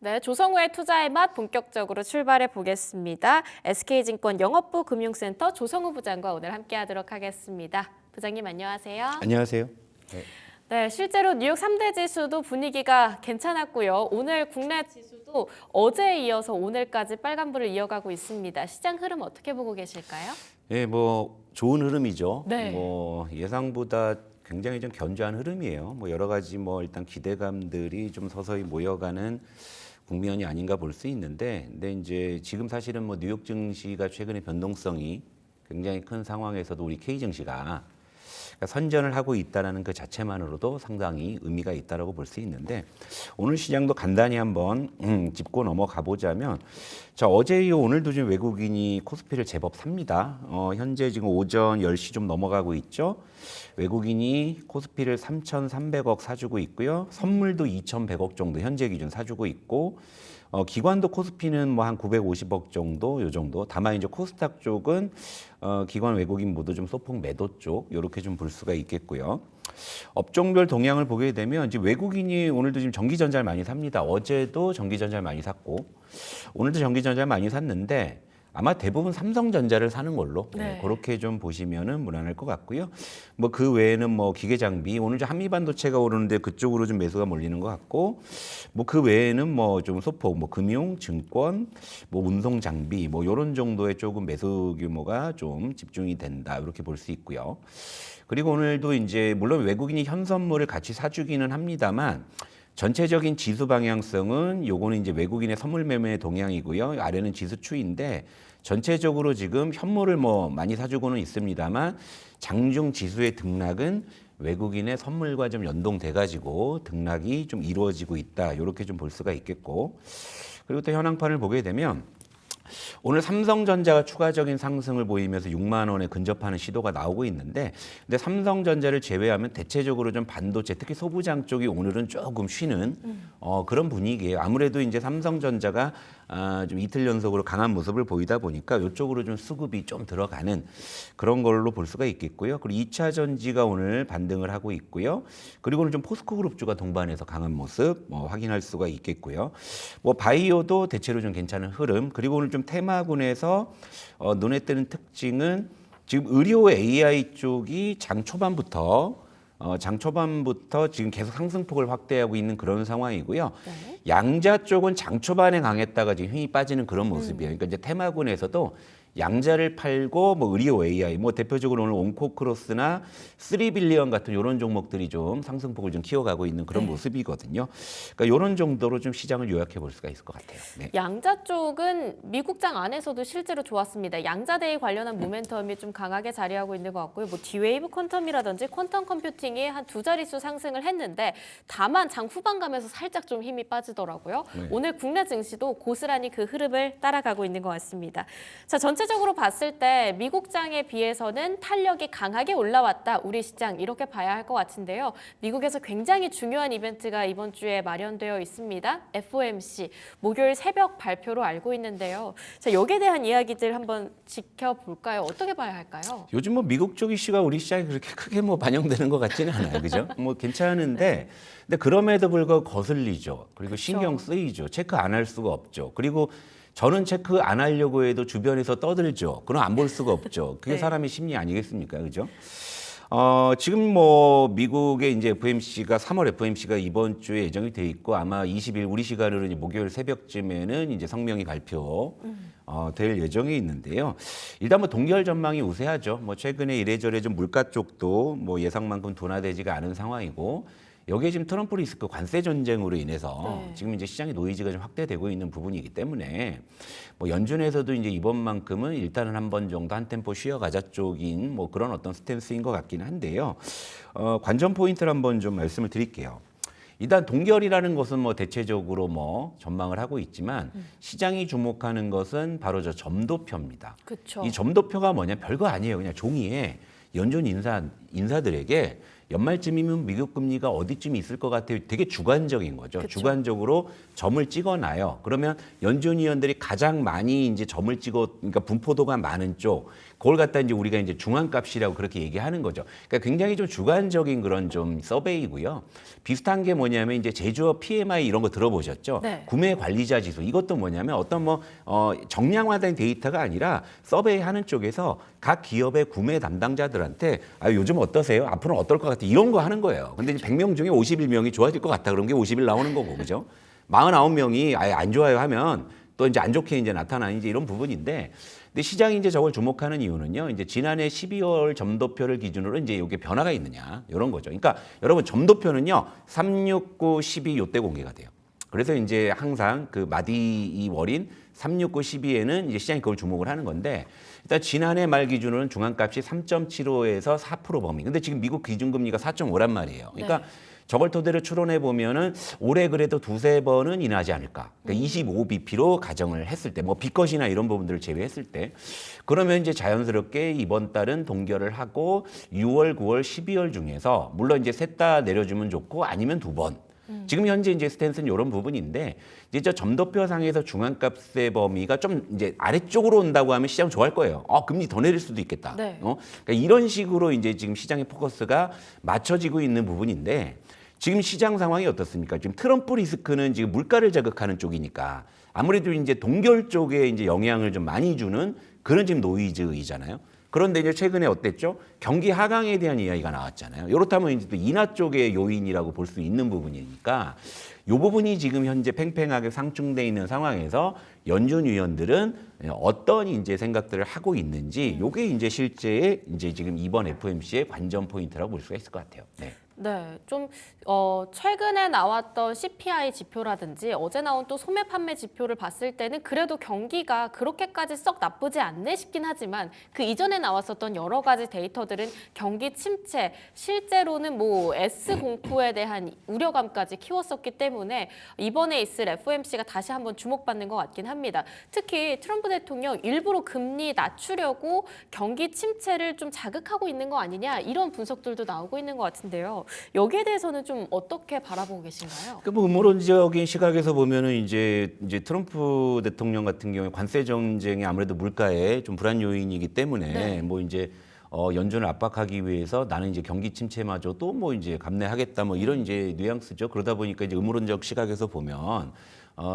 네, 조성우의 투자의 맛 본격적으로 출발해 보겠습니다. SK증권 영업부 금융센터 조성우 부장과 오늘 함께하도록 하겠습니다. 부장님 안녕하세요. 안녕하세요. 네, 실제로 뉴욕 3대 지수도 분위기가 괜찮았고요. 오늘 국내 지수도 어제에 이어서 오늘까지 빨간불을 이어가고 있습니다. 시장 흐름 어떻게 보고 계실까요? 예, 뭐 좋은 흐름이죠. 네. 뭐 예상보다 굉장히 좀 견조한 흐름이에요. 뭐 여러 가지 뭐 일단 기대감들이 좀 서서히 모여가는 국면이 아닌가 볼 수 있는데, 근데 이제 지금 사실은 뭐 뉴욕 증시가 최근에 변동성이 굉장히 큰 상황에서도 우리 K 증시가 선전을 하고 있다는 그 자체만으로도 상당히 의미가 있다라고 볼 수 있는데, 오늘 시장도 간단히 한번 짚고 넘어가 보자면, 자, 어제 이후 오늘도 지금 외국인이 코스피를 제법 삽니다. 현재 지금 오전 10시 좀 넘어가고 있죠. 외국인이 코스피를 3,300억 사주고 있고요. 선물도 2,100억 정도 현재 기준 사주고 있고, 기관도 코스피는 뭐 한 950억 정도, 요 정도. 다만 이제 코스닥 쪽은 기관 외국인 모두 좀 소폭 매도 쪽 이렇게 좀 볼 수가 있겠고요. 업종별 동향을 보게 되면 이제 외국인이 오늘도 지금 전기전자를 많이 삽니다. 어제도 전기전자를 많이 샀고 오늘도 전기전자를 많이 샀는데 아마 대부분 삼성전자를 사는 걸로 네. 그렇게 좀 보시면은 무난할 것 같고요. 뭐 그 외에는 뭐 기계장비 오늘 좀 한미반도체가 오르는데 그쪽으로 좀 매수가 몰리는 것 같고 뭐 그 외에는 뭐 좀 소폭 뭐 금융, 증권, 뭐 운송장비 뭐 이런 정도의 조금 매수 규모가 좀 집중이 된다 이렇게 볼 수 있고요. 그리고 오늘도 이제 물론 외국인이 현선물을 같이 사주기는 합니다만. 전체적인 지수 방향성은 요거는 이제 외국인의 선물 매매 동향이고요. 아래는 지수 추인데 전체적으로 지금 현물을 뭐 많이 사주고는 있습니다만 장중 지수의 등락은 외국인의 선물과 좀 연동돼 가지고 등락이 좀 이루어지고 있다. 이렇게 좀 볼 수가 있겠고. 그리고 또 현황판을 보게 되면 오늘 삼성전자가 추가적인 상승을 보이면서 6만 원에 근접하는 시도가 나오고 있는데, 근데 삼성전자를 제외하면 대체적으로 좀 반도체, 특히 소부장 쪽이 오늘은 조금 쉬는 그런 분위기예요. 아무래도 이제 삼성전자가 좀 이틀 연속으로 강한 모습을 보이다 보니까 이쪽으로 좀 수급이 좀 들어가는 그런 걸로 볼 수가 있겠고요. 그리고 2차 전지가 오늘 반등을 하고 있고요. 그리고 오늘 좀 포스코그룹주가 동반해서 강한 모습 확인할 수가 있겠고요. 뭐 바이오도 대체로 좀 괜찮은 흐름. 그리고 오늘 좀 테마군에서 눈에 띄는 특징은 지금 의료 AI 쪽이 장 초반부터 지금 계속 상승폭을 확대하고 있는 그런 상황이고요. 네. 양자 쪽은 장 초반에 강했다가 지금 힘이 빠지는 그런 모습이에요. 그러니까 이제 테마군에서도 양자를 팔고 뭐 의료 AI, 뭐 대표적으로 오늘 온코크로스나 3빌리언 같은 이런 종목들이 좀 상승폭을 좀 키워가고 있는 그런 모습이거든요. 그러니까 이런 정도로 좀 시장을 요약해 볼 수가 있을 것 같아요. 네. 양자 쪽은 미국장 안에서도 실제로 좋았습니다. 양자대에 관련한 모멘텀이 좀 강하게 자리하고 있는 것 같고요. 뭐 디웨이브 퀀텀이라든지 퀀텀 컴퓨팅이 한 두 자릿수 상승을 했는데 다만 장 후반 가면서 살짝 좀 힘이 빠지더라고요. 네. 오늘 국내 증시도 고스란히 그 흐름을 따라가고 있는 것 같습니다. 자, 전체적으로 봤을 때 미국장에 비해서는 탄력이 강하게 올라왔다. 우리 시장 이렇게 봐야 할 것 같은데요. 미국에서 굉장히 중요한 이벤트가 이번 주에 마련되어 있습니다. FOMC 목요일 새벽 발표로 알고 있는데요. 자, 여기에 대한 이야기들 한번 지켜볼까요? 어떻게 봐야 할까요? 요즘 뭐 미국 쪽 이슈가 우리 시장에 그렇게 크게 뭐 반영되는 것 같지는 않아요. 그죠? 뭐 괜찮은데 근데 그럼에도 불구하고 거슬리죠. 그리고 그쵸. 신경 쓰이죠. 체크 안 할 수가 없죠. 그리고 저는 체크 안 하려고 해도 주변에서 떠들죠. 그럼 안 볼 수가 없죠. 그게 네. 사람의 심리 아니겠습니까? 그죠? 지금 뭐 미국의 이제 FOMC가 3월 FOMC가 이번 주에 예정이 돼 있고 아마 20일 우리 시간으로 이제 목요일 새벽쯤에는 이제 성명이 발표 될 예정이 있는데요. 일단 뭐 동결 전망이 우세하죠. 뭐 최근에 이래저래 좀 물가 쪽도 뭐 예상만큼 둔화되지가 않은 상황이고 여기에 지금 트럼프 리스크 관세 전쟁으로 인해서 네. 지금 이제 시장의 노이즈가 좀 확대되고 있는 부분이기 때문에 뭐 연준에서도 이제 이번만큼은 일단은 한 번 정도 한 템포 쉬어가자 쪽인 뭐 그런 어떤 스탠스인 것 같기는 한데요. 관전 포인트를 한번 좀 말씀을 드릴게요. 일단 동결이라는 것은 뭐 대체적으로 뭐 전망을 하고 있지만 시장이 주목하는 것은 바로 저 점도표입니다. 그렇죠. 이 점도표가 뭐냐 별거 아니에요. 그냥 종이에 연준 인사들에게 연말쯤이면 미국 금리가 어디쯤 있을 것 같아요. 되게 주관적인 거죠. 그쵸. 주관적으로 점을 찍어놔요. 그러면 연준 위원들이 가장 많이 이제 점을 그러니까 분포도가 많은 쪽, 그걸 갖다 이제 우리가 이제 중앙값이라고 그렇게 얘기하는 거죠. 그러니까 굉장히 좀 주관적인 그런 좀 서베이고요. 비슷한 게 뭐냐면 이제 제조업 PMI 이런 거 들어보셨죠? 네. 구매 관리자 지수 이것도 뭐냐면 어떤 뭐 정량화된 데이터가 아니라 서베이 하는 쪽에서 각 기업의 구매 담당자들한테 요즘 어떠세요? 앞으로는 어떨 것 같아? 이런 거 하는 거예요. 근데 이제 100명 중에 51명이 좋아질 것 같다. 그런 게 50일 나오는 거고, 그죠? 49명이 아예 안 좋아요 하면 또 이제 안 좋게 이제 나타나는 이제 이런 부분인데, 근데 시장이 이제 저걸 주목하는 이유는요. 이제 지난해 12월 점도표를 기준으로 이제 이게 변화가 있느냐 이런 거죠. 그러니까 여러분 점도표는요 369, 12 요때 공개가 돼요. 그래서 이제 항상 그 마디 이 월인 369, 12에는 이제 시장이 그걸 주목을 하는 건데, 일단 지난해 말 기준으로는 중앙값이 3.75에서 4% 범위. 근데 지금 미국 기준금리가 4.5란 말이에요. 그러니까 네. 저걸 토대로 추론해 보면은 올해 그래도 두세 번은 인하지 않을까. 그러니까 25bp로 가정을 했을 때, 뭐 빚것이나 이런 부분들을 제외했을 때, 그러면 이제 자연스럽게 이번 달은 동결을 하고 6월, 9월, 12월 중에서 물론 이제 셋 다 내려주면 좋고 아니면 두 번. 지금 현재 이제 스탠스는 이런 부분인데, 이제 저 점도표 상에서 중앙값의 범위가 좀 이제 아래쪽으로 온다고 하면 시장 좋아할 거예요. 금리 더 내릴 수도 있겠다. 네. 그러니까 이런 식으로 이제 지금 시장의 포커스가 맞춰지고 있는 부분인데, 지금 시장 상황이 어떻습니까? 지금 트럼프 리스크는 지금 물가를 자극하는 쪽이니까 아무래도 이제 동결 쪽에 이제 영향을 좀 많이 주는 그런 지금 노이즈이잖아요. 그런데 이제 최근에 어땠죠? 경기 하강에 대한 이야기가 나왔잖아요. 이렇다면 이제 또 인하 쪽의 요인이라고 볼 수 있는 부분이니까 이 부분이 지금 현재 팽팽하게 상충돼 있는 상황에서 연준 위원들은 어떤 이제 생각들을 하고 있는지, 요게 이제 실제 이제 지금 이번 FOMC의 관전 포인트라고 볼 수가 있을 것 같아요. 네. 네, 좀 최근에 나왔던 CPI 지표라든지 어제 나온 또 소매 판매 지표를 봤을 때는 그래도 경기가 그렇게까지 썩 나쁘지 않네 싶긴 하지만, 그 이전에 나왔었던 여러 가지 데이터들은 경기 침체, 실제로는 뭐 S 공포에 대한 우려감까지 키웠었기 때문에 이번에 있을 FOMC가 다시 한번 주목받는 것 같긴 합니다. 특히 트럼프 대통령 일부러 금리 낮추려고 경기 침체를 좀 자극하고 있는 거 아니냐, 이런 분석들도 나오고 있는 것 같은데요. 여기에 대해서는 좀 어떻게 바라보고 계신가요? 뭐 음모론적인 시각에서 보면은 이제 트럼프 대통령 같은 경우에 관세 정쟁이 아무래도 물가에 좀 불안 요인이기 때문에 네. 뭐 이제 연준을 압박하기 위해서 나는 이제 경기 침체마저도 뭐 이제 감내하겠다 뭐 이런 이제 뉘앙스죠. 그러다 보니까 이제 음모론적 시각에서 보면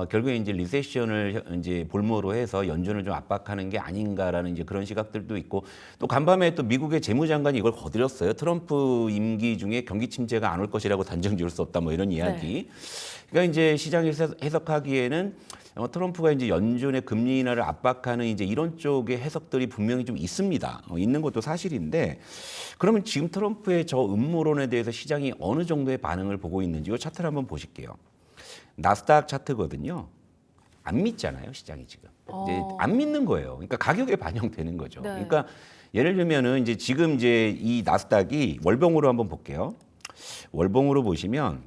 결국에 이제 리세션을 이제 볼모로 해서 연준을 좀 압박하는 게 아닌가라는 이제 그런 시각들도 있고, 또 간밤에 또 미국의 재무장관이 이걸 거들었어요. 트럼프 임기 중에 경기 침체가 안 올 것이라고 단정 지을 수 없다 뭐 이런 이야기. 그러니까 이제 시장이 해석하기에는 트럼프가 이제 연준의 금리 인하를 압박하는 이제 이런 쪽의 해석들이 분명히 좀 있습니다. 있는 것도 사실인데, 그러면 지금 트럼프의 저 음모론에 대해서 시장이 어느 정도의 반응을 보고 있는지 이 차트를 한번 보실게요. 나스닥 차트거든요. 안 믿잖아요, 시장이 지금. 이제 안 믿는 거예요. 그러니까 가격에 반영되는 거죠. 네. 그러니까 예를 들면은 이제 지금 이제 이 나스닥이 월봉으로 한번 볼게요. 월봉으로 보시면,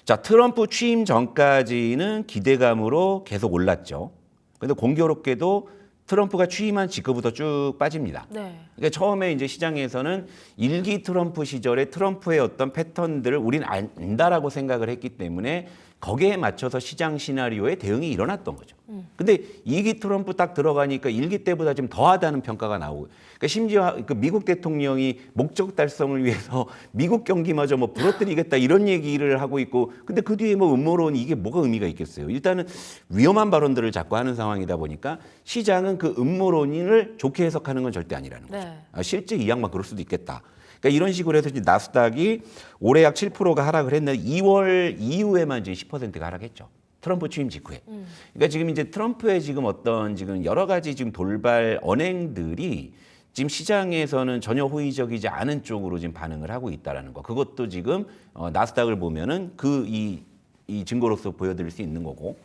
자, 트럼프 취임 전까지는 기대감으로 계속 올랐죠. 근데 공교롭게도 트럼프가 취임한 직후부터 쭉 빠집니다. 네. 그러니까 처음에 이제 시장에서는 일기 트럼프 시절에 트럼프의 어떤 패턴들을 우리는 안다라고 생각을 했기 때문에 거기에 맞춰서 시장 시나리오에 대응이 일어났던 거죠. 근데 2기 트럼프 딱 들어가니까 1기 때보다 좀 더하다는 평가가 나오고, 그러니까 심지어 그 미국 대통령이 목적 달성을 위해서 미국 경기마저 뭐 부러뜨리겠다 이런 얘기를 하고 있고, 근데 그 뒤에 뭐 음모론이 이게 뭐가 의미가 있겠어요. 일단은 위험한 발언들을 자꾸 하는 상황이다 보니까 시장은 그 음모론을 좋게 해석하는 건 절대 아니라는 거죠. 네. 실제 이 양반 그럴 수도 있겠다. 그러니까 이런 식으로 해서 이제 나스닥이 올해 약 7%가 하락을 했는데 2월 이후에만 이제 10%가 하락했죠. 트럼프 취임 직후에. 그러니까 지금 이제 트럼프의 지금 어떤 지금 여러 가지 지금 돌발 언행들이 지금 시장에서는 전혀 호의적이지 않은 쪽으로 지금 반응을 하고 있다라는 거. 그것도 지금 나스닥을 보면은 이 증거로서 보여드릴 수 있는 거고.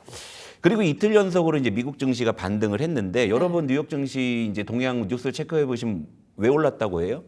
그리고 이틀 연속으로 이제 미국 증시가 반등을 했는데, 여러분 뉴욕 증시 이제 동향 뉴스를 체크해 보시면 왜 올랐다고 해요?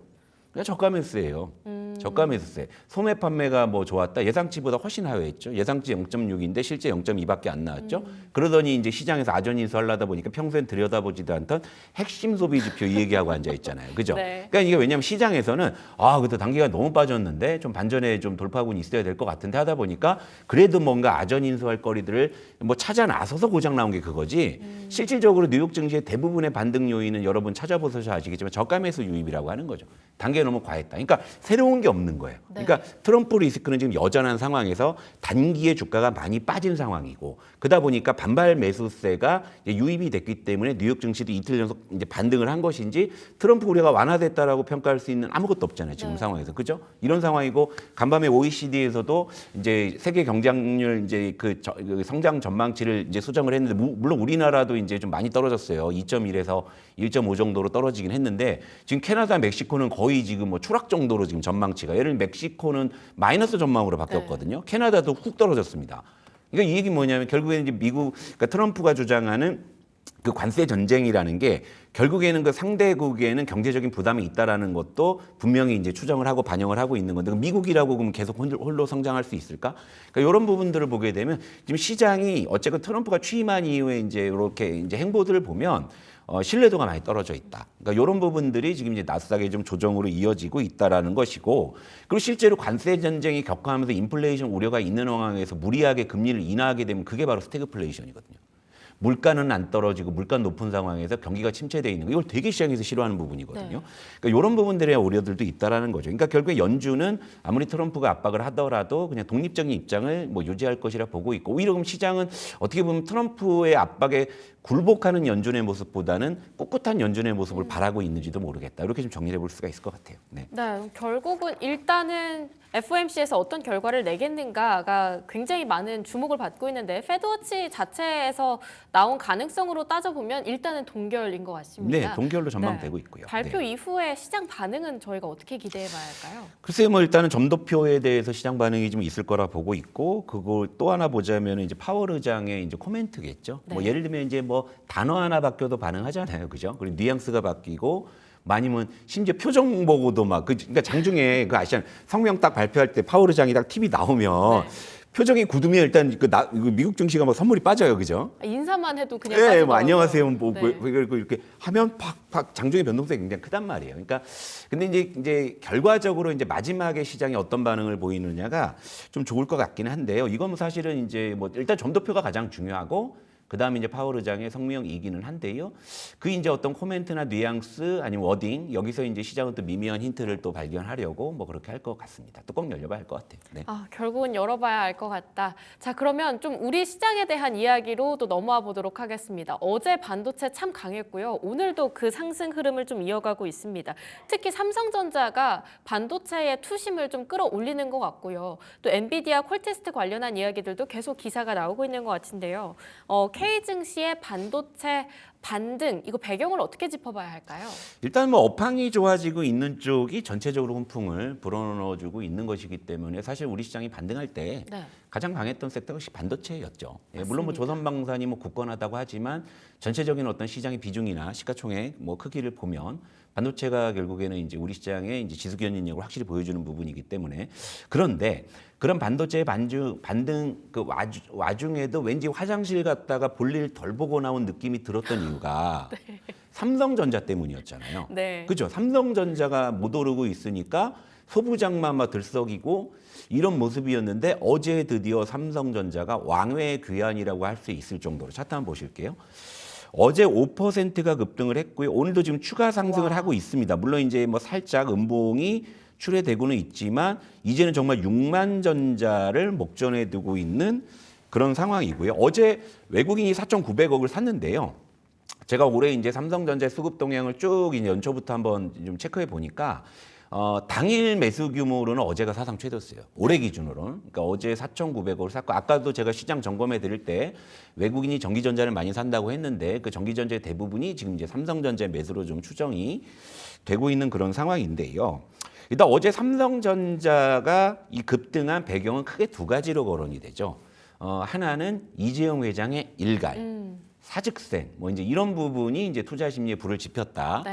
그냥 저가 매수예요. 저가 매수세. 소매 판매가 뭐 좋았다. 예상치보다 훨씬 하회했죠. 예상치 0.6인데 실제 0.2밖에 안 나왔죠. 그러더니 이제 시장에서 아전인수 하려다 보니까 평소엔 들여다보지도 않던 핵심 소비 지표 이 얘기하고 앉아 있잖아요. 그죠? 네. 그러니까 이게 왜냐하면 시장에서는 그래도 단기가 너무 빠졌는데 좀 반전에 좀 돌파군이 있어야 될 것 같은데 하다 보니까 그래도 뭔가 아전 인수할 거리들을 뭐 찾아 나서서 고장 나온 게 그거지. 실질적으로 뉴욕 증시의 대부분의 반등 요인은 여러분 찾아보셔서 아시겠지만 저가 매수 유입이라고 하는 거죠. 단계가 너무 과했다. 그러니까 새로운 게 없는 거예요. 그러니까 트럼프 리스크는 지금 여전한 상황에서 단기에 주가가 많이 빠진 상황이고 그러다 보니까 반발 매수세가 이제 유입이 됐기 때문에 뉴욕 증시도 이틀 연속 이제 반등을 한 것인지 트럼프 우려가 완화됐다라고 평가할 수 있는 아무것도 없잖아요. 지금 상황에서. 그죠? 이런 상황이고 간밤에 OECD에서도 이제 세계 경쟁률 이제 그 성장 전망치를 이제 수정을 했는데 물론 우리나라도 이제 좀 많이 떨어졌어요. 2.1에서 1.5 정도로 떨어지긴 했는데 지금 캐나다, 멕시코는 거의 지금 뭐 추락 정도로 지금 전망치가 예를 들면 멕시코는 마이너스 전망으로 바뀌었거든요. 캐나다도 훅 떨어졌습니다. 그러니까 이 얘기 뭐냐면 결국에는 이제 미국 그러니까 트럼프가 주장하는 그 관세 전쟁이라는 게 결국에는 그 상대국에는 경제적인 부담이 있다라는 것도 분명히 이제 추정을 하고 반영을 하고 있는 건데 미국이라고 그러면 계속 홀로 성장할 수 있을까? 그러니까 이런 부분들을 보게 되면 지금 시장이 어쨌든 트럼프가 취임한 이후에 이제 이렇게 이제 행보들을 보면 신뢰도가 많이 떨어져 있다. 그러니까 이런 부분들이 지금 이제 나스닥의 좀 조정으로 이어지고 있다라는 것이고, 그리고 실제로 관세 전쟁이 격화하면서 인플레이션 우려가 있는 상황에서 무리하게 금리를 인하하게 되면 그게 바로 스태그플레이션이거든요. 물가는 안 떨어지고 물가 높은 상황에서 경기가 침체되어 있는 거 이걸 되게 시장에서 싫어하는 부분이거든요. 그러니까 이런 부분들의 우려들도 있다라는 거죠. 그러니까 결국에 연준은 아무리 트럼프가 압박을 하더라도 그냥 독립적인 입장을 뭐 유지할 것이라 보고 있고 오히려 그럼 시장은 어떻게 보면 트럼프의 압박에 굴복하는 연준의 모습보다는 꿋꿋한 연준의 모습을 바라고 있는지도 모르겠다. 이렇게 좀 정리해 볼 수가 있을 것 같아요. 네. 네, 결국은 일단은 FOMC에서 어떤 결과를 내겠는가가 굉장히 많은 주목을 받고 있는데 페드워치 자체에서 나온 가능성으로 따져보면 일단은 동결인 것 같습니다. 네, 동결로 전망되고 있고요. 발표 네. 이후에 시장 반응은 저희가 어떻게 기대해 봐야 할까요? 글쎄요, 뭐 일단은 점도표에 대해서 시장 반응이 좀 있을 거라 보고 있고, 그걸 또 하나 보자면 이제 파월 의장의 이제 코멘트겠죠. 뭐 예를 들면 이제 뭐 단어 하나 바뀌어도 반응하잖아요, 그죠? 그리고 뉘앙스가 바뀌고. 아니면 심지어 표정 보고도 막 그러니까 장중에 그 아시잖아요. 성명 딱 발표할 때 파월 의장이 딱 TV 나오면 표정이 굳으면 일단 미국 증시가 막 선물이 빠져요, 그죠? 인사만 해도 그냥 네, 빠지더라고요. 뭐 안녕하세요, 뭐 이렇게 하면 팍팍 장중의 변동성이 굉장히 크단 말이에요. 그러니까 근데 이제 결과적으로 이제 마지막에 시장이 어떤 반응을 보이느냐가 좀 좋을 것 같기는 한데요. 이건 사실은 이제 뭐 일단 점도표가 가장 중요하고. 그다음에 이제 파월 의장의 성명이기는 한데요. 그 이제 어떤 코멘트나 뉘앙스 아니면 워딩 여기서 이제 시장은 또 미묘한 힌트를 또 발견하려고 뭐 그렇게 할 것 같습니다. 뚜껑 열려봐야 할 것 같아요. 네. 결국은 열어봐야 알 것 같다. 자, 그러면 좀 우리 시장에 대한 이야기로 또 넘어와 보도록 하겠습니다. 어제 반도체 참 강했고요. 오늘도 그 상승 흐름을 좀 이어가고 있습니다. 특히 삼성전자가 반도체의 투심을 좀 끌어올리는 것 같고요. 또 엔비디아 콜테스트 관련한 이야기들도 계속 기사가 나오고 있는 것 같은데요. K증시의 반도체 반등, 이거 배경을 어떻게 짚어봐야 할까요? 일단 뭐 업황이 좋아지고 있는 쪽이 전체적으로 훈풍을 불어넣어주고 있는 것이기 때문에 사실 우리 시장이 반등할 때 가장 강했던 섹터가 역시 반도체였죠. 예, 물론 뭐 조선방산이 뭐 굳건하다고 하지만 전체적인 어떤 시장의 비중이나 시가총액 뭐 크기를 보면 반도체가 결국에는 이제 우리 시장의 이제 지수 견인력을 확실히 보여주는 부분이기 때문에 그런데 그런 반도체의 반등 그 와중에도 왠지 화장실 갔다가 볼일 덜 보고 나온 느낌이 들었던 이유가 삼성전자 때문이었잖아요. 그죠? 삼성전자가 못 오르고 있으니까 소부장만 막 들썩이고 이런 모습이었는데 어제 드디어 삼성전자가 왕외 귀환이라고 할 수 있을 정도로 차트 한번 보실게요. 어제 5%가 급등을 했고요. 오늘도 지금 추가 상승을 하고 있습니다. 물론 이제 뭐 살짝 음봉이 출회되고는 있지만 이제는 정말 6만 전자를 목전에 두고 있는 그런 상황이고요. 어제 외국인이 4,900억을 샀는데요. 제가 올해 이제 삼성전자의 수급 동향을 쭉 이제 연초부터 한번 좀 체크해 보니까 당일 매수 규모로는 어제가 사상 최대였어요. 올해 기준으로는. 그러니까 어제 4,900억을 샀고 아까도 제가 시장 점검해 드릴 때 외국인이 전기전자를 많이 산다고 했는데 그 전기전자의 대부분이 지금 이제 삼성전자의 매수로 좀 추정이 되고 있는 그런 상황인데요. 일단 어제 삼성전자가 이 급등한 배경은 크게 두 가지로 거론이 되죠. 하나는 이재용 회장의 일갈. 사직생 뭐 이제 이런 부분이 이제 투자 심리에 불을 지폈다.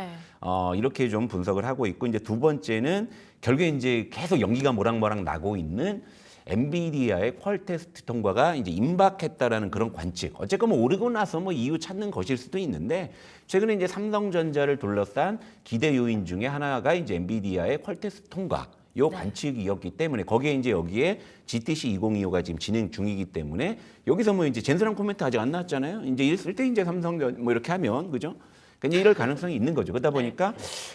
이렇게 좀 분석을 하고 있고 이제 두 번째는 결국에 이제 계속 연기가 모락모락 나고 있는 엔비디아의 퀄 테스트 통과가 이제 임박했다라는 그런 관측. 어쨌건 뭐 오르고 나서 뭐 이유 찾는 것일 수도 있는데 최근에 이제 삼성전자를 둘러싼 기대 요인 중에 하나가 이제 엔비디아의 퀄 테스트 통과. 요 관측이었기 때문에 거기에 이제 여기에 GTC 2025가 지금 진행 중이기 때문에 여기서 뭐 이제 젠스랑 코멘트 아직 안 나왔잖아요. 이제 이랬을 때 이제 삼성전 뭐 이렇게 하면 그죠? 그러니까 이럴 가능성이 있는 거죠. 그러다 보니까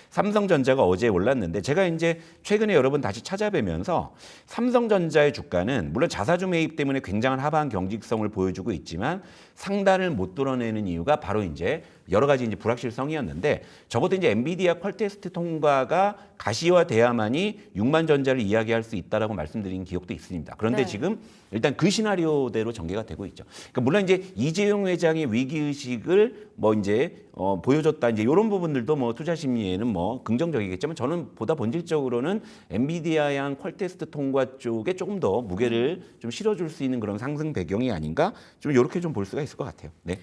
삼성전자가 어제 올랐는데 제가 이제 최근에 여러 번 다시 찾아뵈면서 삼성전자의 주가는 물론 자사주 매입 때문에 굉장한 하방 경직성을 보여주고 있지만 상단을 못 뚫어내는 이유가 바로 이제 여러 가지 이제 불확실성이었는데 적어도 이제 엔비디아 퀄 테스트 통과가 가시화돼야만이 6만 전자를 이야기할 수 있다라고 말씀드린 기억도 있습니다. 그런데 네. 지금 일단 그 시나리오대로 전개가 되고 있죠. 그러니까 물론 이제 이재용 회장의 위기 의식을 뭐 이제 보여줬다 이제 이런 부분들도 뭐 투자 심리에는 뭐 긍정적이겠지만 저는 보다 본질적으로는 엔비디아의 한 퀄 테스트 통과 쪽에 조금 더 무게를 좀 실어줄 수 있는 그런 상승 배경이 아닌가 좀 이렇게 좀 볼 수가 있을 것 같아요. 네.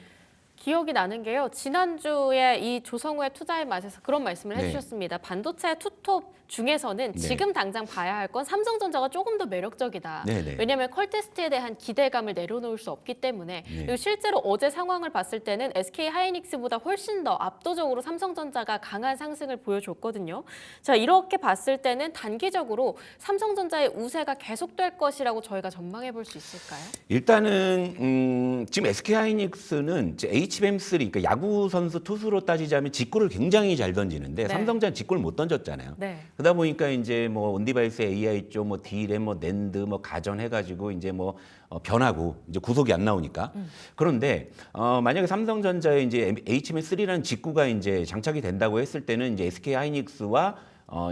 기억이 나는 게요. 지난주에 이 조성우의 투자의 맛에서 그런 말씀을 네. 해주셨습니다. 반도체 투톱 중에서는 네. 지금 당장 봐야 할 건 삼성전자가 조금 더 매력적이다. 네, 네. 왜냐하면 퀄 테스트에 대한 기대감을 내려놓을 수 없기 때문에 네. 그리고 실제로 어제 상황을 봤을 때는 SK 하이닉스보다 훨씬 더 압도적으로 삼성전자가 강한 상승을 보여줬거든요. 자, 이렇게 봤을 때는 단기적으로 삼성전자의 우세가 계속될 것이라고 저희가 전망해 볼 수 있을까요? 일단은 지금 SK 하이닉스는 HBM3 그러니까 야구 선수 투수로 따지자면 직구를 굉장히 잘 던지는데 네. 삼성전자 직구를 못 던졌잖아요. 네. 그러다 보니까 이제 뭐 온디바이스 AI 쪽, 뭐 D램, 뭐 낸드, 뭐 가전 해가지고 이제 뭐 변하고 이제 구속이 안 나오니까. 그런데 만약에 삼성전자에 이제 HBM3라는 직구가 이제 장착이 된다고 했을 때는 이제 SK 하이닉스와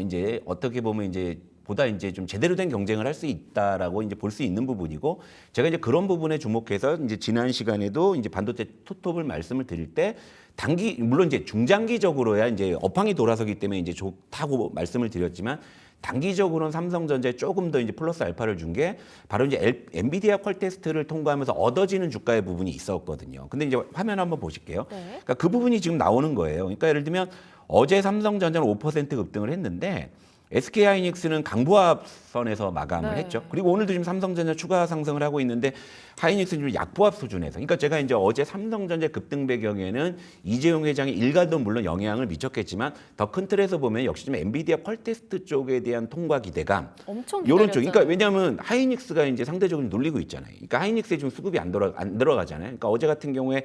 이제 어떻게 보면 이제 보다 이제 좀 제대로 된 경쟁을 할 수 있다라고 이제 볼 수 있는 부분이고 제가 이제 그런 부분에 주목해서 이제 지난 시간에도 이제 반도체 투톱을 말씀을 드릴 때 단기 물론 이제 중장기적으로야 이제 업황이 돌아서기 때문에 이제 좋다고 말씀을 드렸지만 단기적으로는 삼성전자에 조금 더 이제 플러스 알파를 준 게 바로 이제 엔비디아 퀄 테스트를 통과하면서 얻어지는 주가의 부분이 있었거든요. 근데 이제 화면 한번 보실게요. 네. 그러니까 그 부분이 지금 나오는 거예요. 그러니까 예를 들면 어제 삼성전자는 5% 급등을 했는데 SK 하이닉스는 강보합선에서 마감을 네. 했죠. 그리고 오늘도 지금 삼성전자 추가 상승을 하고 있는데 하이닉스는 좀 약보합 수준에서. 그러니까 제가 이제 어제 삼성전자 급등 배경에는 이재용 회장의 일가도 물론 영향을 미쳤겠지만 더 큰 틀에서 보면 역시 좀 엔비디아 퀄 테스트 쪽에 대한 통과 기대감. 엄청 이런 쪽. 기다렸잖아요. 그러니까 왜냐하면 하이닉스가 이제 상대적으로 눌리고 있잖아요. 그러니까 하이닉스에 지금 수급이 안 들어가잖아요. 그러니까 어제 같은 경우에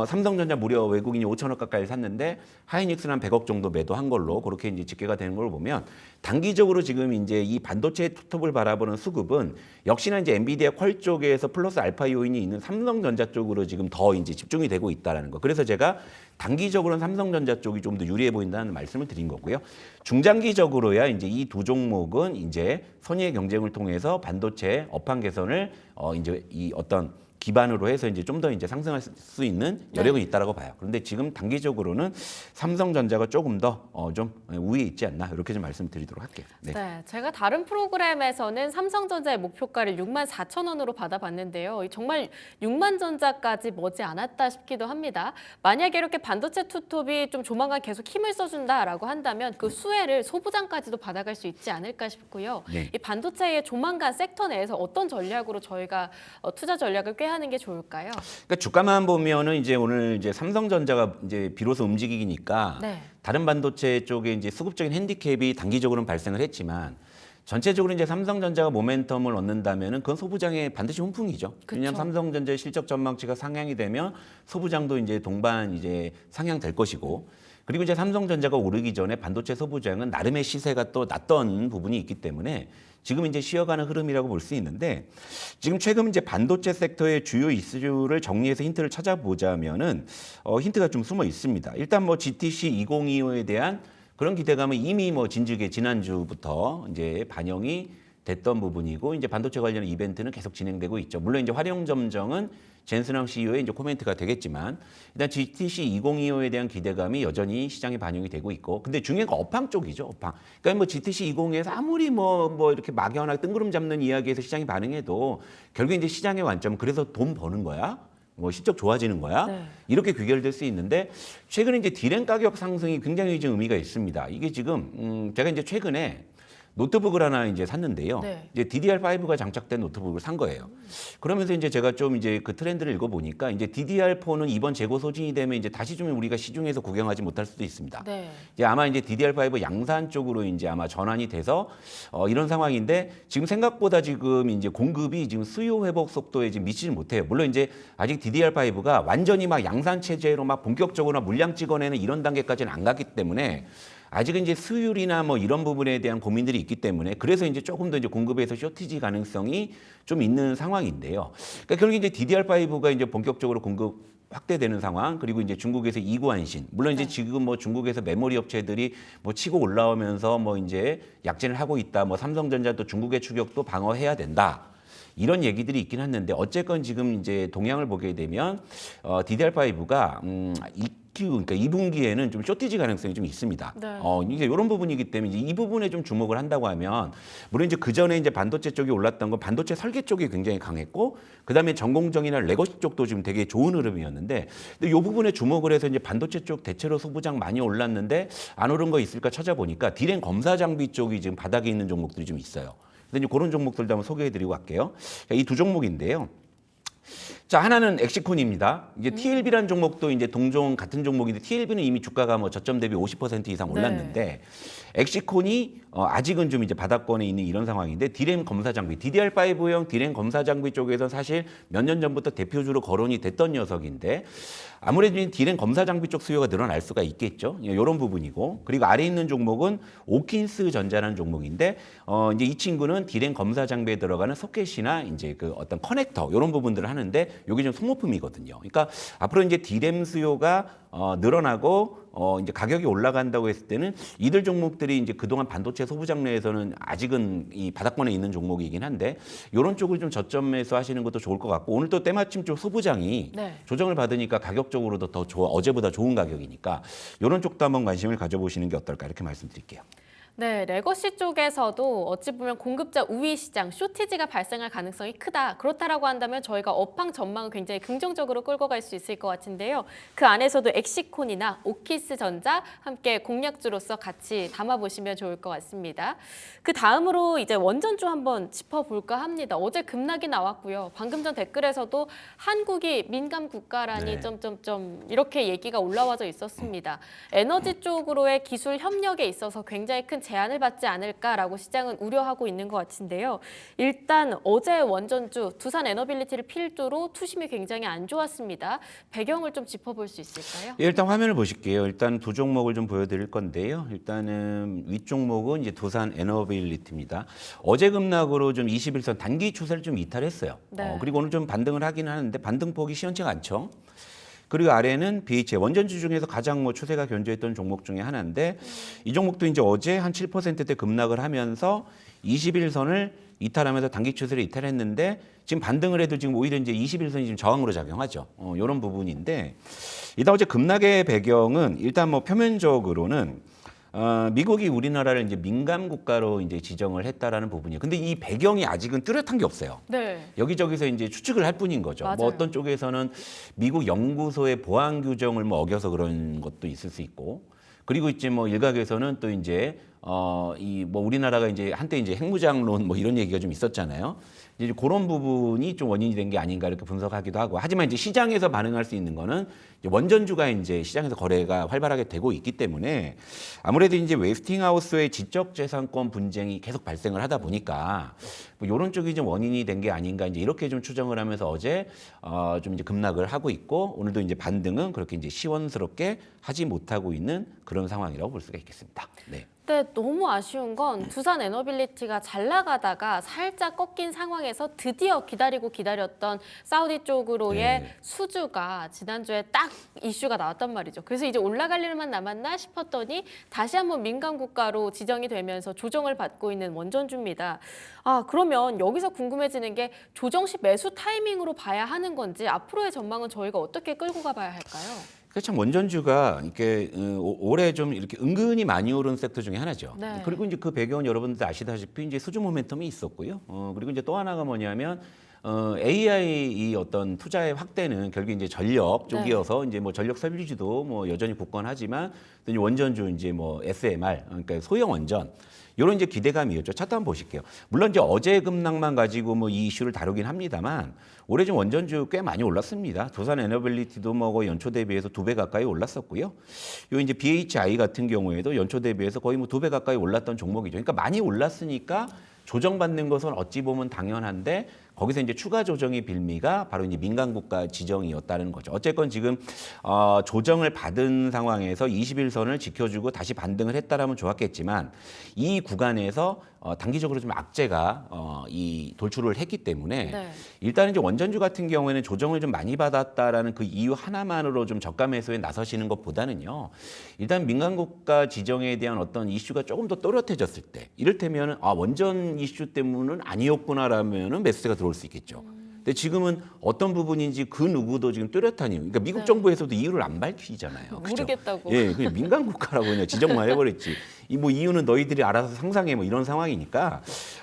삼성전자 무려 외국인이 5천억 가까이 샀는데 하이닉스는 한 100억 정도 매도한 걸로 그렇게 이제 집계가 되는 걸 보면 단기적으로 지금 이제 이 반도체 투톱을 바라보는 수급은 역시나 이제 엔비디아 퀄 쪽에서 플러스 알파 요인이 있는 삼성전자 쪽으로 지금 더 이제 집중이 되고 있다라는 거. 그래서 제가 단기적으로는 삼성전자 쪽이 좀 더 유리해 보인다는 말씀을 드린 거고요. 중장기적으로야 이제 이 두 종목은 이제 선의의 경쟁을 통해서 반도체 업황 개선을 이제 이 어떤 기반으로 해서 이제 좀 더 이제 상승할 수 있는 여력은 있다라고 봐요. 그런데 지금 단기적으로는 삼성전자가 조금 더 좀 우위에 있지 않나 이렇게 좀 말씀드리도록 할게요. 네. 네, 제가 다른 프로그램에서는 삼성전자의 목표가를 6만 4천 원으로 받아봤는데요. 정말 6만 전자까지 머지 않았다 싶기도 합니다. 만약에 이렇게 반도체 투톱이 좀 조만간 계속 힘을 써준다라고 한다면 그 수혜를 소부장까지도 받아갈 수 있지 않을까 싶고요. 네. 이 반도체의 조만간 섹터 내에서 어떤 전략으로 저희가 투자 전략을 꾀하는 게 좋을까요? 그러니까 주가만 보면은 이제 오늘 이제 삼성전자가 이제 비로소 움직이니까 네. 다른 반도체 쪽에 이제 수급적인 핸디캡이 단기적으로는 발생을 했지만 전체적으로 이제 삼성전자가 모멘텀을 얻는다면은 그건 소부장의 반드시 훈풍이죠. 왜냐하면 그쵸. 삼성전자의 실적 전망치가 상향이 되면 소부장도 이제 동반 이제 상향될 것이고 그리고 이제 삼성전자가 오르기 전에 반도체 소부장은 나름의 시세가 또 났던 부분이 있기 때문에 지금 이제 쉬어가는 흐름이라고 볼 수 있는데 지금 최근 이제 반도체 섹터의 주요 이슈를 정리해서 힌트를 찾아보자면은 힌트가 좀 숨어 있습니다. 일단 뭐 GTC 2025에 대한 그런 기대감은 이미 뭐 진즉에 지난주부터 이제 반영이 됐던 부분이고 이제 반도체 관련 이벤트는 계속 진행되고 있죠. 물론 이제 활용점정은 젠슨왕 CEO의 이제 코멘트가 되겠지만 일단 GTC 2025에 대한 기대감이 여전히 시장에 반영이 되고 있고 근데 중요한 건 업황 쪽이죠. 업황. 그러니까 뭐 GTC 2025에서 아무리 뭐 이렇게 막연하게 뜬구름 잡는 이야기에서 시장이 반응해도 결국 이제 시장의 관점은 그래서 돈 버는 거야. 뭐 실적 좋아지는 거야. 네. 이렇게 귀결될 수 있는데 최근에 이제 디램 가격 상승이 굉장히 좀 의미가 있습니다. 이게 지금 제가 이제 최근에 노트북을 하나 이제 샀는데요. 네. 이제 DDR5가 장착된 노트북을 산 거예요. 그러면서 이제 제가 좀 이제 그 트렌드를 읽어보니까 이제 DDR4는 이번 재고 소진이 되면 이제 다시 좀 우리가 시중에서 구경하지 못할 수도 있습니다. 네. 이제 아마 이제 DDR5 양산 쪽으로 이제 아마 전환이 돼서 이런 상황인데 지금 생각보다 지금 이제 공급이 지금 수요 회복 속도에 지금 미치지 못해요. 물론 이제 아직 DDR5가 완전히 막 양산 체제로 막 본격적으로 물량 찍어내는 이런 단계까지는 안 갔기 때문에 아직은 이제 수율이나 뭐 이런 부분에 대한 고민들이 있기 때문에 그래서 이제 조금 더 이제 공급에서 쇼티지 가능성이 좀 있는 상황인데요. 그러니까 결국 이제 DDR5가 이제 본격적으로 공급 확대되는 상황 그리고 이제 중국에서 이구안신 물론 이제 네. 지금 뭐 중국에서 메모리 업체들이 뭐 치고 올라오면서 뭐 이제 약진을 하고 있다. 뭐 삼성전자도 중국의 추격도 방어해야 된다. 이런 얘기들이 있긴 했는데 어쨌건 지금 이제 동향을 보게 되면 DDR5가 그러니까 2분기에는 좀 쇼티지 가능성이 좀 있습니다. 네. 이게 이런 부분이기 때문에 이제 이 부분에 좀 주목을 한다고 하면 물론 이제 그 전에 이제 반도체 쪽이 올랐던 건 반도체 설계 쪽이 굉장히 강했고 그다음에 전공정이나 레거시 쪽도 지금 되게 좋은 흐름이었는데 근데 이 부분에 주목을 해서 이제 반도체 쪽 대체로 소부장 많이 올랐는데 안 오른 거 있을까 찾아보니까 디램 검사 장비 쪽이 지금 바닥에 있는 종목들이 좀 있어요. 근데 이제 그런 종목들도 한번 소개해드리고 갈게요. 이 두 종목인데요. 자, 하나는 엑시콘입니다. 이제 TLB라는 종목도 이제 동종 같은 종목인데 TLB는 이미 주가가 뭐 저점 대비 50% 이상 올랐는데 엑시콘이 아직은 좀 이제 바닥권에 있는 이런 상황인데 디램 검사 장비, DDR5형 디램 검사 장비 쪽에서 사실 몇 년 전부터 대표주로 거론이 됐던 녀석인데 아무래도 이 디램 검사 장비 쪽 수요가 늘어날 수가 있겠죠. 이런 부분이고 그리고 아래 있는 종목은 오킨스 전자라는 종목인데 이제 이 친구는 디램 검사 장비에 들어가는 소켓이나 이제 그 어떤 커넥터 이런 부분들을 하는데 이게 좀 소모품이거든요. 그러니까 앞으로 이제 디램 수요가 늘어나고 이제 가격이 올라간다고 했을 때는 이들 종목들이 이제 그동안 반도체 소부 장르에서는 아직은 이 바닥권에 있는 종목이긴 한데 이런 쪽을 좀 저점에서 하시는 것도 좋을 것 같고 오늘 또 때마침 좀 소부장이 네. 조정을 받으니까 가격적으로도 더 좋아 어제보다 좋은 가격이니까 이런 쪽도 한번 관심을 가져보시는 게 어떨까 이렇게 말씀드릴게요. 네, 레거시 쪽에서도 어찌 보면 공급자 우위 시장, 쇼티지가 발생할 가능성이 크다. 그렇다라고 한다면 저희가 업황 전망을 굉장히 긍정적으로 끌고 갈 수 있을 것 같은데요. 그 안에서도 엑시콘이나 오키스 전자 함께 공략주로서 같이 담아보시면 좋을 것 같습니다. 그 다음으로 이제 원전주 한번 짚어볼까 합니다. 어제 급락이 나왔고요. 방금 전 댓글에서도 한국이 민감 국가라니 네. 점점점 이렇게 얘기가 올라와져 있었습니다. 에너지 쪽으로의 기술 협력에 있어서 굉장히 큰 제한을 받지 않을까라고 시장은 우려하고 있는 것 같은데요. 일단 어제 원전주 두산 에너빌리티를 필두로 투심이 굉장히 안 좋았습니다. 배경을 좀 짚어볼 수 있을까요? 예, 일단 화면을 보실게요. 일단 두 종목을 좀 보여드릴 건데요. 일단은 윗 종목은 이제 두산 에너빌리티입니다. 어제 급락으로 좀 21선 단기 추세를 좀 이탈했어요. 네. 그리고 오늘 좀 반등을 하긴 하는데 반등폭이 시원치가 않죠. 그리고 아래는 BHI 원전주 중에서 가장 뭐 추세가 견조했던 종목 중에 하나인데 이 종목도 이제 어제 한 7%대 급락을 하면서 21선을 이탈하면서 단기 추세를 이탈했는데 지금 반등을 해도 지금 오히려 이제 21선이 지금 저항으로 작용하죠. 이런 부분인데 일단 어제 급락의 배경은 일단 뭐 표면적으로는 미국이 우리나라를 이제 민감 국가로 이제 지정을 했다라는 부분이에요. 근데 이 배경이 아직은 뚜렷한 게 없어요. 네. 여기저기서 이제 추측을 할 뿐인 거죠. 맞아요. 뭐 어떤 쪽에서는 미국 연구소의 보안 규정을 뭐 어겨서 그런 것도 있을 수 있고, 그리고 이제 뭐 일각에서는 또 이제 이 뭐 우리나라가 이제 한때 이제 핵무장론 뭐 이런 얘기가 좀 있었잖아요. 이제 그런 부분이 좀 원인이 된 게 아닌가 이렇게 분석하기도 하고, 하지만 이제 시장에서 반응할 수 있는 거는 이제 원전주가 이제 시장에서 거래가 활발하게 되고 있기 때문에 아무래도 이제 웨스팅하우스의 지적재산권 분쟁이 계속 발생을 하다 보니까 뭐 이런 쪽이 좀 원인이 된 게 아닌가 이제 이렇게 좀 추정을 하면서 어제 좀 이제 급락을 하고 있고 오늘도 이제 반등은 그렇게 이제 시원스럽게 하지 못하고 있는 그런 상황이라고 볼 수가 있겠습니다. 네. 근데 너무 아쉬운 건 두산 에너빌리티가 잘 나가다가 살짝 꺾인 상황에서 드디어 기다렸던 사우디 쪽으로의 네. 수주가 지난주에 딱 이슈가 나왔단 말이죠. 그래서 이제 올라갈 일만 남았나 싶었더니 다시 한번 민감 국가로 지정이 되면서 조정을 받고 있는 원전주입니다. 그러면 여기서 궁금해지는 게 조정 시 매수 타이밍으로 봐야 하는 건지 앞으로의 전망은 저희가 어떻게 끌고 가봐야 할까요? 참 원전주가 이렇게 올해 좀 이렇게 은근히 많이 오른 섹터 중에 하나죠. 네. 그리고 이제 그 배경은 여러분들 아시다시피 이제 수주 모멘텀이 있었고요. 그리고 이제 또 하나가 뭐냐면 AI 이 어떤 투자의 확대는 결국 이제 전력 쪽이어서 이제 뭐 전력 설비주도 뭐 여전히 굳건하지만 또 이제 원전주 이제 뭐 SMR 그러니까 소형 원전 이런 이제 기대감이었죠. 차트 한번 보실게요. 물론 이제 어제 급락만 가지고 뭐 이 이슈를 다루긴 합니다만 올해 좀 원전주 꽤 많이 올랐습니다. 도산 에너빌리티도 뭐 거의 연초 대비해서 2배 가까이 올랐었고요. 요 이제 BHI 같은 경우에도 연초 대비해서 거의 뭐 2배 가까이 올랐던 종목이죠. 그러니까 많이 올랐으니까 조정받는 것은 어찌 보면 당연한데 거기서 이제 추가 조정의 빌미가 바로 이제 민간 국가 지정이었다는 거죠. 어쨌건 지금 조정을 받은 상황에서 21선을 지켜주고 다시 반등을 했다라면 좋았겠지만 이 구간에서 단기적으로 좀 악재가 이 돌출을 했기 때문에 네. 일단은 이제 원전주 같은 경우에는 조정을 좀 많이 받았다라는 그 이유 하나만으로 좀 저가 매수에 나서시는 것보다는요. 일단 민간 국가 지정에 대한 어떤 이슈가 조금 더 또렷해졌을 때 이를테면 원전 이슈 때문은 아니었구나라면은 매수세가 들어올 수 있겠죠. 근데 지금은 어떤 부분인지 그 누구도 지금 뚜렷한 이유. 그러니까 미국 네. 정부에서도 이유를 안 밝히잖아요. 그죠? 모르겠다고. 예, 그냥 민간 국가라고 그냥 지정만 해버렸지. 이 뭐 이유는 너희들이 알아서 상상해 뭐 이런 상황이니까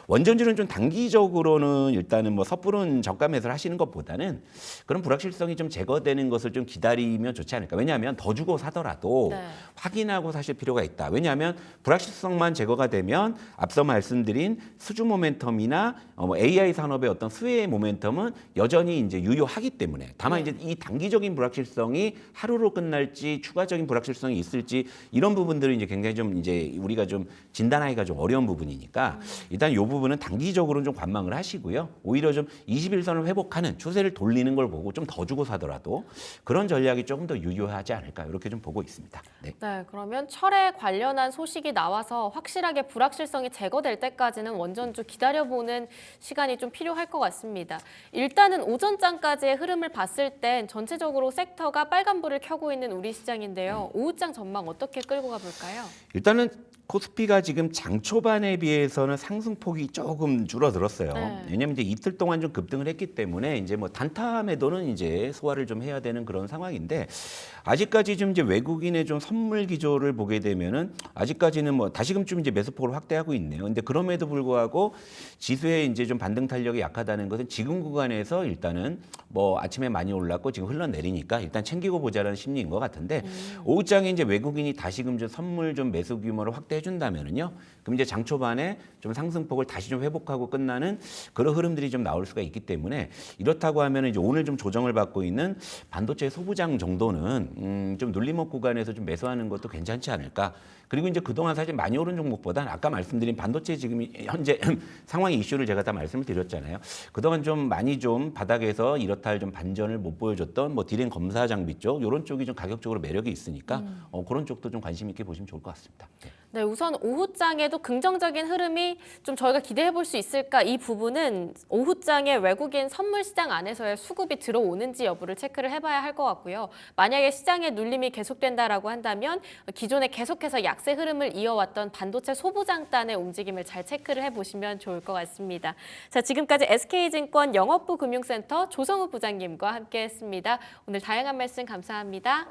원전주는 좀 단기적으로는 일단은 뭐 섣부른 저가 매수를 하시는 것보다는 그런 불확실성이 좀 제거되는 것을 좀 기다리면 좋지 않을까. 왜냐하면 더 주고 사더라도 네. 확인하고 사실 필요가 있다. 왜냐하면 불확실성만 제거가 되면 앞서 말씀드린 수주 모멘텀이나 뭐 AI 산업의 어떤 수혜의 모멘텀은 여전히 이제 유효하기 때문에 다만 이제 이 단기적인 불확실성이 하루로 끝날지 추가적인 불확실성이 있을지 이런 부분들은 이제 굉장히 좀 이제 우리가 좀 진단하기가 좀 어려운 부분이니까 일단 이 부분은 단기적으로는 좀 관망을 하시고요. 오히려 좀 21선을 회복하는 추세를 돌리는 걸 보고 좀 더 주고 사더라도 그런 전략이 조금 더 유효하지 않을까 이렇게 좀 보고 있습니다. 네. 네, 그러면 철에 관련한 소식이 나와서 확실하게 불확실성이 제거될 때까지는 원전주 기다려보는 시간이 좀 필요할 것 같습니다. 일단은 오전장까지의 흐름을 봤을 땐 전체적으로 섹터가 빨간불을 켜고 있는 우리 시장인데요. 오후장 전망 어떻게 끌고 가볼까요? 일단은 코스피가 지금 장 초반에 비해서는 상승폭이 조금 줄어들었어요. 네. 왜냐하면 이제 이틀 동안 좀 급등을 했기 때문에 이제 뭐 단타 매도는 이제 소화를 좀 해야 되는 그런 상황인데 아직까지 좀 이제 외국인의 좀 선물 기조를 보게 되면은 아직까지는 뭐 다시금 좀 이제 매수폭을 확대하고 있네요. 근데 그럼에도 불구하고 지수의 이제 좀 반등 탄력이 약하다는 것은 지금 구간에서 일단은 뭐 아침에 많이 올랐고 지금 흘러내리니까 일단 챙기고 보자라는 심리인 것 같은데 오후장에 이제 외국인이 다시금 좀 선물 좀 매수 규모를 확대해 준다면은요. 그럼 이제 장 초반에 좀 상승폭을 다시 좀 회복하고 끝나는 그런 흐름들이 좀 나올 수가 있기 때문에 이렇다고 하면 이제 오늘 좀 조정을 받고 있는 반도체 소부장 정도는 좀 눌림목 구간에서 좀 매수하는 것도 괜찮지 않을까. 그리고 이제 그동안 사실 많이 오른 종목보다는 아까 말씀드린 반도체 지금 현재 상황의 이슈를 제가 다 말씀을 드렸잖아요. 그동안 좀 많이 좀 바닥에서 이렇다 할 좀 반전을 못 보여줬던 뭐 디램 검사 장비 쪽 이런 쪽이 좀 가격적으로 매력이 있으니까 그런 쪽도 좀 관심 있게 보시면 좋을 것 같습니다. 네. 네, 우선 오후장에도 긍정적인 흐름이 좀 저희가 기대해 볼 수 있을까? 이 부분은 오후장에 외국인 선물 시장 안에서의 수급이 들어오는지 여부를 체크를 해봐야 할 것 같고요. 만약에 시장의 눌림이 계속된다라고 한다면 기존에 계속해서 약세 흐름을 이어왔던 반도체 소부장단의 움직임을 잘 체크를 해보시면 좋을 것 같습니다. 자, 지금까지 SK증권 영업부 금융센터 조성우 부장님과 함께했습니다. 오늘 다양한 말씀 감사합니다.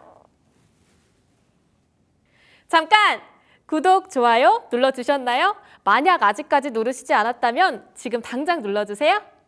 잠깐! 구독, 좋아요 눌러주셨나요? 만약 아직까지 누르시지 않았다면 지금 당장 눌러주세요.